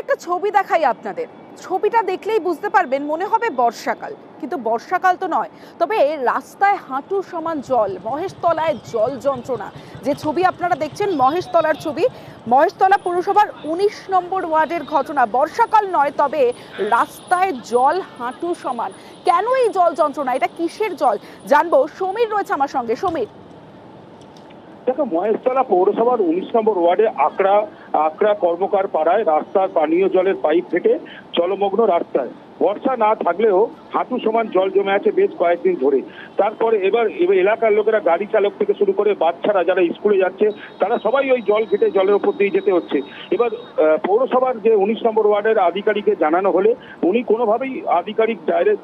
একটা ছবি দেখাই আপনাদের। ছবিটা দেখলেই বুঝতে পারবেন, মনে হবে বর্ষাকাল, কিন্তু বর্ষাকাল তো নয়। তবে রাস্তায় হাঁটু সমান জল, মহেশতলায় জল যন্ত্রণা। যে ছবি আপনারা দেখছেন মহেশতলার ছবি, মহেশতলা পৌরসভার ১৯ নম্বর ওয়ার্ডের ঘটনা। বর্ষাকাল নয়, তবে রাস্তায় জল হাঁটু সমান। কেন এই জল যন্ত্রণা, এটা কিসের জল জানবো। সমীর রয়েছে আমার সঙ্গে। সমীর, দেখো, মহেশতলা পৌরসভার ১৯ নম্বর ওয়ার্ডে আকড়া কর্মকার পাড়ায় রাস্তার পানীয় জলের পাইপ থেকে জলমগ্ন রাস্তায় বর্ষা না থাকলেও হাঁটু সমান জল জমে আছে বেশ কয়েকদিন ধরে। তারপরে এবার এলাকার লোকেরা, গাড়ি চালক থেকে শুরু করে বাচ্চারা যারা স্কুলে যাচ্ছে, তারা সবাই ওই জল ঘেটে জলের উপর দিয়ে যেতে হচ্ছে। এবার পৌরসভার যে ১৯ নম্বর ওয়ার্ডের আধিকারিককে জানানো হলে উনি কোনোভাবেই আধিকারিক ডাইরেক্ট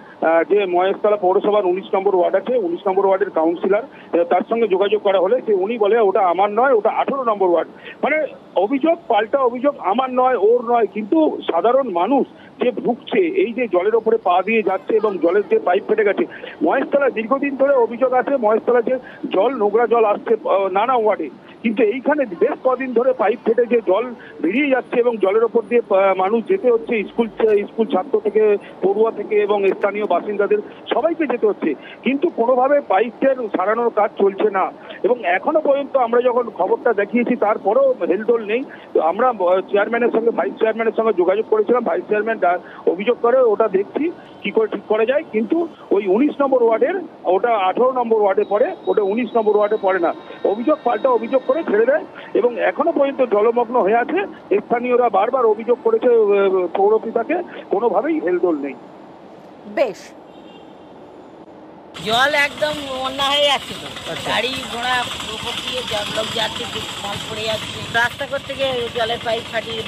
যে মহেশতলা পৌরসভার ১৯ নম্বর ওয়ার্ড আছে, ১৯ নম্বর ওয়ার্ডের কাউন্সিলর, তার সঙ্গে যোগাযোগ করা হলে উনি বলে ওটা আমার নয়, ওটা ১৮ নম্বর ওয়ার্ড। মানে অভিযোগ পাল্টা অভিযোগ, আমার নয় ওর নয়। কিন্তু সাধারণ মানুষ যে ভুগছে, এই যে জলের ওপরে পা দিয়ে যাচ্ছে এবং জলের যে পাইপ ফেটে গেছে, মহেশতলা দীর্ঘদিন ধরে অভিযোগ আছে মহেশতলা যে জল, নোংরা জল আসছে নানা ওয়ার্ডে, কিন্তু এইখানে বেশ কদিন ধরে পাইপ ফেটে যে জল বেরিয়ে যাচ্ছে এবং জলের ওপর দিয়ে মানুষ যেতে হচ্ছে, স্কুল ছাত্র থেকে, পড়ুয়া থেকে এবং স্থানীয় বাসিন্দাদের সবাইকে যেতে হচ্ছে। কিন্তু কোনোভাবে পাইপের সারানোর কাজ চলছে না এবং এখনো পর্যন্ত আমরা যখন খবরটা দেখিয়েছি তারপরেও হেলদোল নেই। তো আমরা চেয়ারম্যানের সঙ্গে, ভাইস চেয়ারম্যানের সঙ্গে যোগাযোগ করেছিলাম। ভাইস চেয়ারম্যান অভিযোগ করে ওটা দেখছি কি করে ঠিক করা যায়, কিন্তু ওই ১৯ নম্বর ওয়ার্ডের, ওটা ১৮ নম্বর ওয়ার্ডে পড়ে, ওটা ১৯ নম্বর ওয়ার্ডে পড়ে না। অভিযোগ পাল্টা অভিযোগ করে ছেড়ে দেয় এবং এখনো পর্যন্ত জলমগ্ন হয়ে আছে। স্থানীয়রা বারবার অভিযোগ করেছে পৌরপিতাকে, কোনোভাবেই হেলদোল নেই। বেশ, জল একদম বন্যা হয়ে যাচ্ছে তো, গাড়ি ঘোড়া উপর দিয়ে লোক যাচ্ছে, মাল পড়ে যাচ্ছে, রাস্তা করতে গিয়ে জলের পাইপ ফাটিয়ে